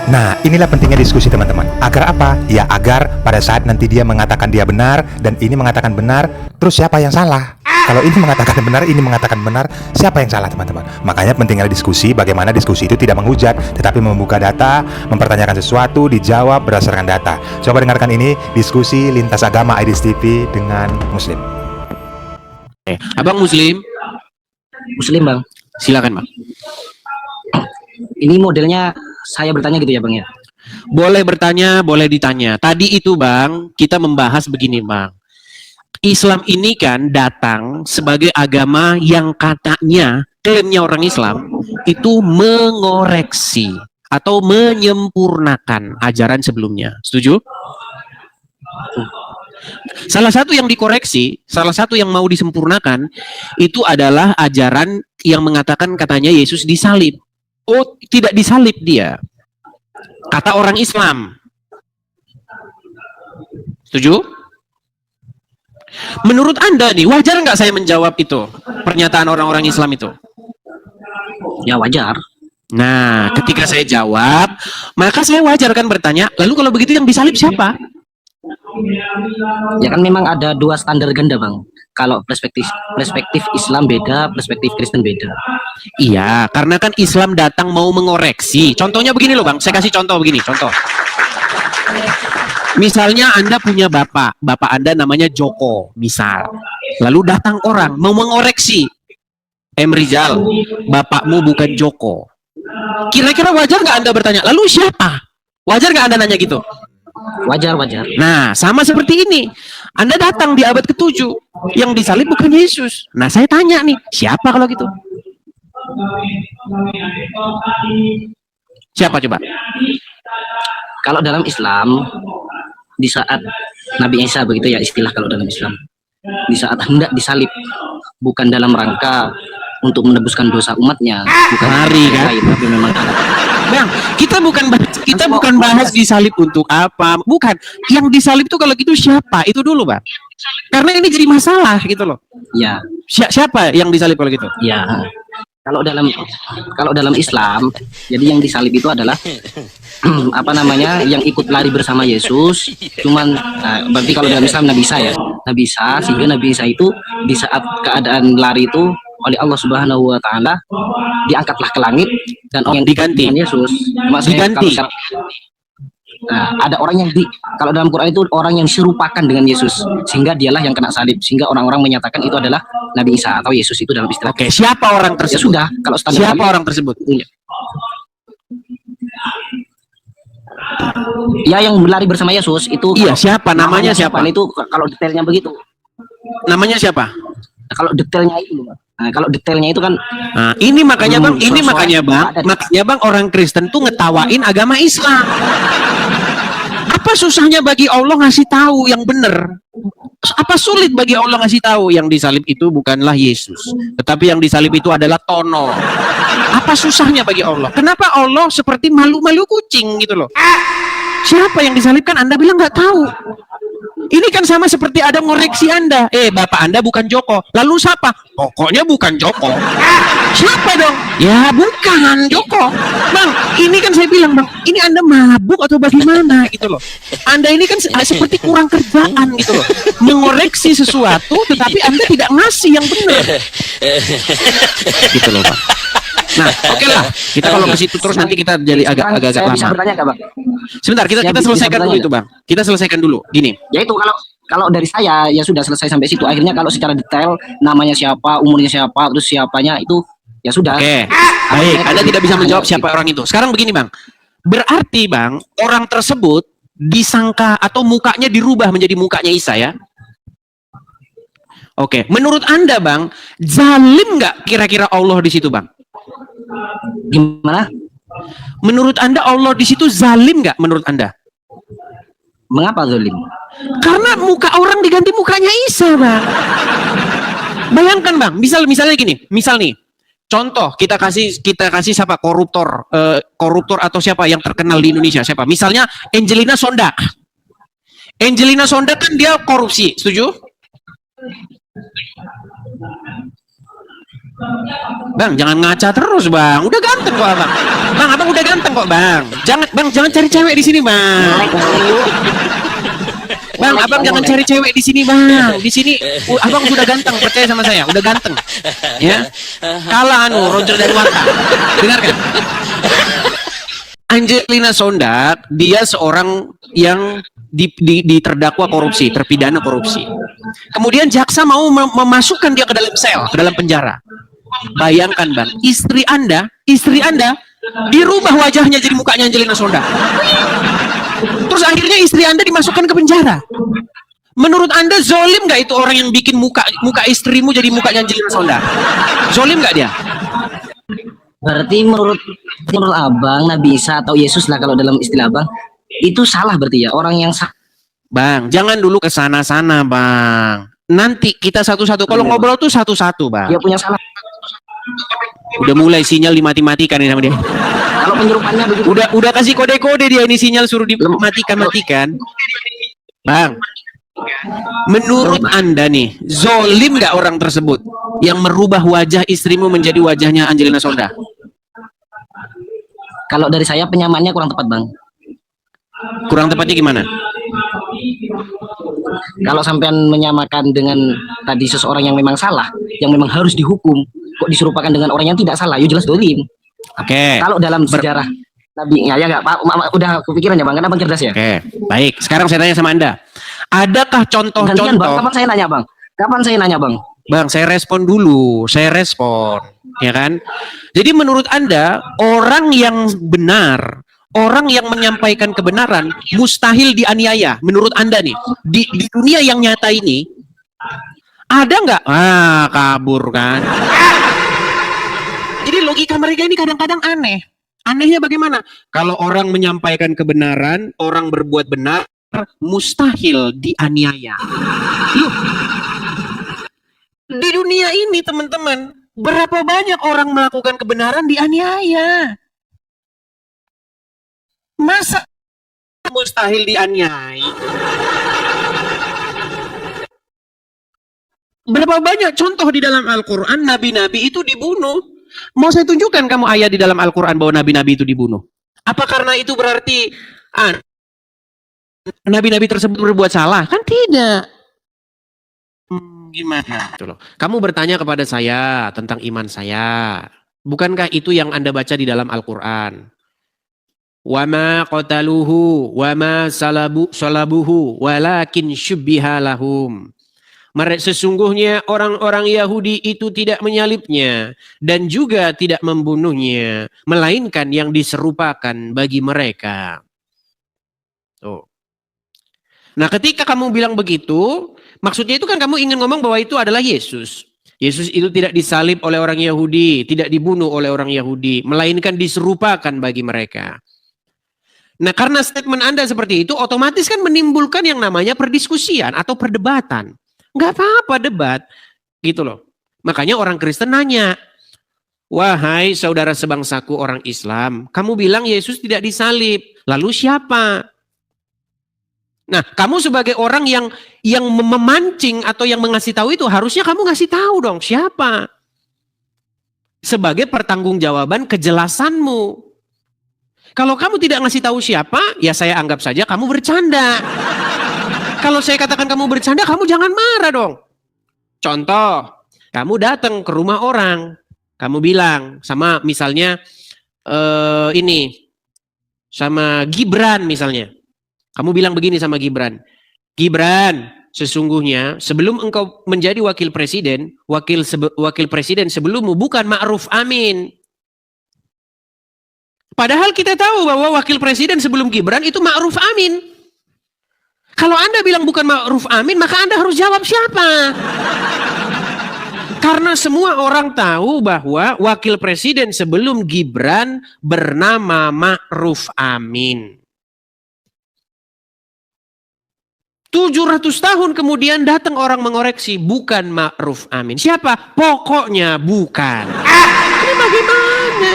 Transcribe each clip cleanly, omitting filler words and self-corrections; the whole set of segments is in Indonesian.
Nah, inilah pentingnya diskusi teman-teman. Agar apa? Ya agar pada saat nanti dia mengatakan dia benar dan ini mengatakan benar, terus siapa yang salah? Kalau ini mengatakan benar, ini mengatakan benar, siapa yang salah teman-teman? Makanya pentingnya diskusi, bagaimana diskusi itu tidak menghujat, tetapi membuka data, mempertanyakan sesuatu, dijawab berdasarkan data. Coba dengarkan ini, diskusi lintas agama IDIS TV dengan Muslim. Abang Muslim? Muslim, Bang. Silakan, Bang. Ini modelnya saya bertanya gitu ya, Bang ya? Boleh bertanya, boleh ditanya. Tadi itu, Bang, kita membahas begini, Bang. Islam ini kan datang sebagai agama yang katanya, klaimnya orang Islam, itu mengoreksi atau menyempurnakan ajaran sebelumnya. Setuju? Salah satu yang dikoreksi, salah satu yang mau disempurnakan, itu adalah ajaran yang mengatakan katanya Yesus disalib. Oh, tidak disalib dia. Kata orang Islam. Setuju? Menurut Anda nih, wajar nggak saya menjawab itu? Pernyataan orang-orang Islam itu? Ya wajar. Nah, ketika saya jawab, maka saya wajar kan bertanya, lalu kalau begitu yang disalib siapa? Ya kan memang ada dua standar ganda, Bang. Kalau perspektif Islam beda, perspektif Kristen beda. Iya, karena kan Islam datang mau mengoreksi. Contohnya begini loh, Bang. Saya kasih contoh begini, contoh. Misalnya Anda punya bapak Anda namanya Joko, misal. Lalu datang orang mau mengoreksi. Rizal, bapakmu bukan Joko. Kira-kira wajar nggak Anda bertanya, lalu siapa? Wajar nggak Anda nanya gitu? Wajar, wajar. Nah, sama seperti ini. Anda datang di abad ke-7, yang disalib bukan Yesus. Nah, saya tanya nih, siapa kalau gitu? Siapa coba? Kalau dalam Islam, di saat Nabi Isa begitu ya istilah kalau dalam Islam, di saat hendak disalib, bukan dalam rangka untuk menebuskan dosa umatnya, bukan Mari kan? lain, tapi memang Bang, kita bukan bahas disalib untuk apa, bukan. Yang disalib itu kalau gitu siapa? Itu dulu, Bang. Karena ini jadi masalah gitu loh. ya, Siapa yang disalib kalau gitu? ya. Kalau dalam Islam, jadi yang disalib itu adalah apa namanya, yang ikut lari bersama Yesus. Cuman berarti kalau dalam Islam Nabi Isa ya, Nabi Isa, sehingga Nabi Isa itu di saat keadaan lari itu oleh Allah Subhanahu Wa Taala diangkatlah ke langit dan orang yang diganti dengan Yesus. Maksudnya Diganti. Nah, ada orang yang kalau dalam Quran itu orang yang serupakan dengan Yesus, sehingga dialah yang kena salib, sehingga orang-orang menyatakan itu adalah Nabi Isa atau Yesus itu dalam istilah. Oke, siapa orang Ya tersebut? sudah, kalau standar Siapa kami, orang tersebut? ya yang berlari bersama Yesus itu. Iya, siapa? Namanya siapa? Itu kalau detailnya begitu. Namanya siapa? Kalau detailnya itu, kalau detailnya itu kan. Nah, ini makanya Bang, ada. makanya Bang orang Kristen tuh ngetawain agama Islam. Apa susahnya bagi Allah ngasih tahu yang benar? Apa sulit bagi Allah ngasih tahu yang disalib itu bukanlah Yesus, tetapi yang disalib itu adalah tono? Apa susahnya bagi Allah? Kenapa Allah seperti malu-malu kucing gitu loh? Siapa yang disalibkan? Anda bilang nggak tahu. Ini kan sama seperti ada ngoreksi Anda. Bapak Anda bukan Joko. Lalu siapa? Pokoknya bukan Joko. Siapa dong? Ya bukan Joko. Bang, ini kan saya bilang, Bang, ini Anda mabuk atau bagaimana gitu loh. Anda ini kan seperti kurang kerjaan gitu loh. Mengoreksi sesuatu tetapi Anda tidak ngasih yang benar. Gitu loh, Bang. Nah, oke lah. Kita kalau ke situ terus nanti kita jadi agak-agak Saya bisa lama. bertanya nggak, Bang? Sebentar, kita selesaikan dulu itu, Bang. Kita selesaikan dulu. Gini. Ya itu kalau dari saya ya sudah selesai sampai situ. Akhirnya kalau secara detail namanya siapa, umurnya siapa, terus siapanya itu ya sudah. Oke. Baik, Anda tidak bisa menjawab siapa orang itu. Sekarang begini, Bang. Berarti, Bang, orang tersebut disangka atau mukanya dirubah menjadi mukanya Isa ya? Oke. Menurut Anda, Bang, zalim nggak kira-kira Allah di situ, Bang? Gimana? Menurut Anda Allah di situ zalim nggak menurut Anda? Mengapa zalim? Karena muka orang diganti mukanya Isa, Bang. Bayangkan, Bang, misalnya gini, misal nih, contoh kita kasih siapa koruptor atau siapa yang terkenal di Indonesia siapa? Misalnya Angelina Sonda. Angelina Sonda kan dia korupsi, setuju? Bang, jangan ngaca terus, Bang. Udah ganteng kok, Bang. Bang, Abang udah ganteng kok, Bang. Jangan cari cewek di sini, Bang. Bang, Abang jangan cari cewek di sini, Bang. Di sini Abang sudah ganteng, percaya sama saya, udah ganteng. Ya. Kalah Roger dan Wata. Dengarkan. Angelina Sondak, dia seorang yang terdakwa korupsi, terpidana korupsi. Kemudian jaksa mau memasukkan dia ke dalam sel, ke dalam penjara. Bayangkan, Bang, istri Anda dirubah wajahnya jadi mukanya Angelina Sondak. Terus akhirnya istri Anda dimasukkan ke penjara. Menurut Anda zolim nggak itu orang yang bikin muka istrimu jadi mukanya Angelina Sondak? Zolim nggak dia? Berarti menurut Abang, Nabi Isa atau Yesus lah kalau dalam istilah Abang, itu salah berarti ya, orang yang Bang, jangan dulu ke sana-sana, Bang. Nanti kita satu-satu, kalau ngobrol tuh satu-satu, Bang. dia punya salah. Udah mulai sinyal dimati-matikan nih sama dia. Kalau penyerupannya begitu. Udah kasih kode-kode dia ini, sinyal suruh dimatikan. Bang, menurut Anda nih, zolim nggak orang tersebut yang merubah wajah istrimu menjadi wajahnya Angelina Sondak? Kalau dari saya penyamaannya kurang tepat, Bang. Kurang tepatnya gimana? Kalau sampean menyamakan dengan tadi seseorang yang memang salah, yang memang harus dihukum, kok diserupakan dengan orang yang tidak salah, ya jelas dolim. Oke. Kalau dalam sejarah Nabi, ya nggak, Pak, udah kepikiran ya, Bang, kan Abang cerdas ya. Oke, baik. Sekarang saya tanya sama Anda, adakah Gantian, Bang, contoh-contoh? kapan saya nanya, Bang? Bang, saya respon dulu. Ya kan? Jadi menurut Anda, orang yang benar, orang yang menyampaikan kebenaran, mustahil dianiaya. Menurut Anda nih, di dunia yang nyata ini, ada nggak? Kabur kan? Jadi logika mereka ini kadang-kadang aneh. Anehnya bagaimana? Kalau orang menyampaikan kebenaran, orang berbuat benar, mustahil dianiaya. Loh, di dunia ini, teman-teman, berapa banyak orang melakukan kebenaran dianiaya? Masa mustahil dianiaya? Berapa banyak contoh di dalam Al-Quran nabi-nabi itu dibunuh? Mau saya tunjukkan kamu ayat di dalam Al-Quran bahwa nabi-nabi itu dibunuh? Apa karena itu berarti nabi-nabi tersebut berbuat salah? Kan tidak. Gimana? Kamu bertanya kepada saya tentang iman saya. Bukankah itu yang Anda baca di dalam Al-Quran? Wa ma qataluhu wa ma salabuhu walakin syubbiha lahum. Sesungguhnya orang-orang Yahudi itu tidak menyalibnya dan juga tidak membunuhnya, melainkan yang diserupakan bagi mereka. Tuh. Nah, ketika kamu bilang begitu, maksudnya itu kan kamu ingin ngomong bahwa itu adalah Yesus. Yesus itu tidak disalib oleh orang Yahudi, tidak dibunuh oleh orang Yahudi, melainkan diserupakan bagi mereka. Nah, karena statement Anda seperti itu, otomatis kan menimbulkan yang namanya perdiskusian atau perdebatan. Nggak apa-apa debat, gitu loh. Makanya orang Kristen nanya, wahai saudara sebangsaku orang Islam, kamu bilang Yesus tidak disalib, lalu siapa? Nah, kamu sebagai orang yang memancing atau yang mengasih tahu itu, harusnya kamu ngasih tahu dong siapa. Sebagai pertanggungjawaban kejelasanmu. Kalau kamu tidak ngasih tahu siapa, ya saya anggap saja kamu bercanda. Kalau saya katakan kamu bercanda, kamu jangan marah dong. Contoh, kamu datang ke rumah orang, kamu bilang sama misalnya sama Gibran misalnya. Kamu bilang begini sama Gibran, Gibran, sesungguhnya sebelum engkau menjadi wakil presiden sebelummu bukan Ma'ruf Amin. Padahal kita tahu bahwa wakil presiden sebelum Gibran itu Ma'ruf Amin. Kalau Anda bilang bukan Ma'ruf Amin, maka Anda harus jawab siapa? Karena semua orang tahu bahwa wakil presiden sebelum Gibran bernama Ma'ruf Amin. 700 tahun kemudian datang orang mengoreksi, bukan Ma'ruf Amin. Siapa? Pokoknya bukan. Ini bagaimana?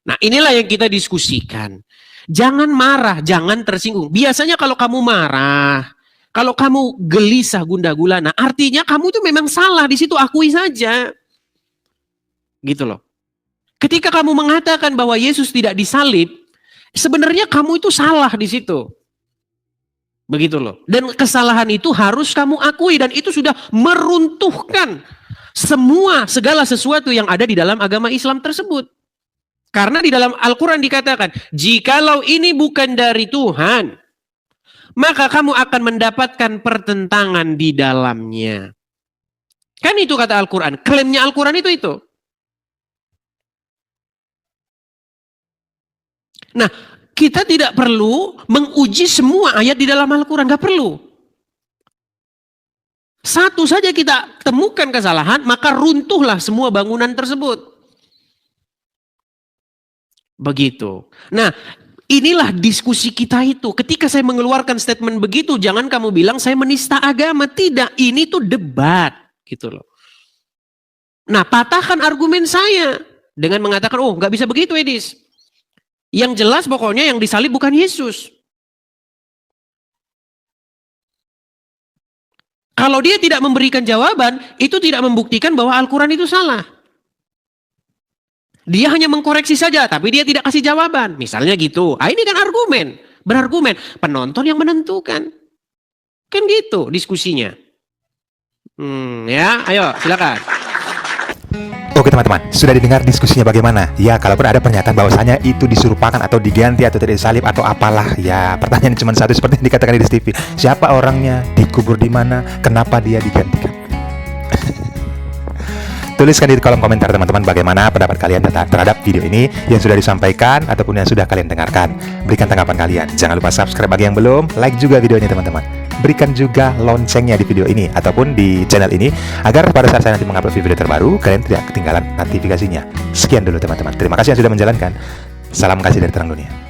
Nah, inilah yang kita diskusikan. Jangan marah, jangan tersinggung. Biasanya kalau kamu marah, kalau kamu gelisah gundah gulana, artinya kamu itu memang salah. Di situ akui saja. Gitu loh. Ketika kamu mengatakan bahwa Yesus tidak disalib, sebenarnya kamu itu salah di situ. Begitu loh. Dan kesalahan itu harus kamu akui, dan itu sudah meruntuhkan segala sesuatu yang ada di dalam agama Islam tersebut. Karena di dalam Al-Quran dikatakan, jikalau ini bukan dari Tuhan, maka kamu akan mendapatkan pertentangan di dalamnya. Kan itu kata Al-Quran. Klaimnya Al-Quran itu. Nah, kita tidak perlu menguji semua ayat di dalam Al-Quran. Gak perlu. Satu saja kita temukan kesalahan, maka runtuhlah semua bangunan tersebut. Begitu. Nah, inilah diskusi kita itu. Ketika saya mengeluarkan statement begitu, jangan kamu bilang saya menista agama. Tidak, ini tuh debat. Gitu loh. Nah, patahkan argumen saya dengan mengatakan, oh gak bisa begitu Edis. Yang jelas pokoknya yang disalib bukan Yesus. Kalau dia tidak memberikan jawaban, itu tidak membuktikan bahwa Al-Quran itu salah. Dia hanya mengkoreksi saja, tapi dia tidak kasih jawaban. Misalnya gitu. Ini kan argumen. Berargumen. Penonton yang menentukan. Kan gitu diskusinya. Ya, ayo silakan. Oke teman-teman, sudah didengar diskusinya bagaimana? Ya, kalaupun ada pernyataan bahwasanya itu disuruhkan atau diganti atau tidak disalib atau apalah, ya pertanyaan cuma satu seperti yang dikatakan di TV. Siapa orangnya? Dikubur di mana? Kenapa dia digantikan? Tuliskan di kolom komentar teman-teman bagaimana pendapat kalian terhadap video ini yang sudah disampaikan ataupun yang sudah kalian dengarkan. Berikan tanggapan kalian. Jangan lupa subscribe bagi yang belum, like juga videonya teman-teman. Berikan juga loncengnya di video ini ataupun di channel ini agar pada saat saya nanti mengupload video terbaru kalian tidak ketinggalan notifikasinya. Sekian dulu teman-teman. Terima kasih yang sudah menjalankan. Salam kasih dari terang dunia.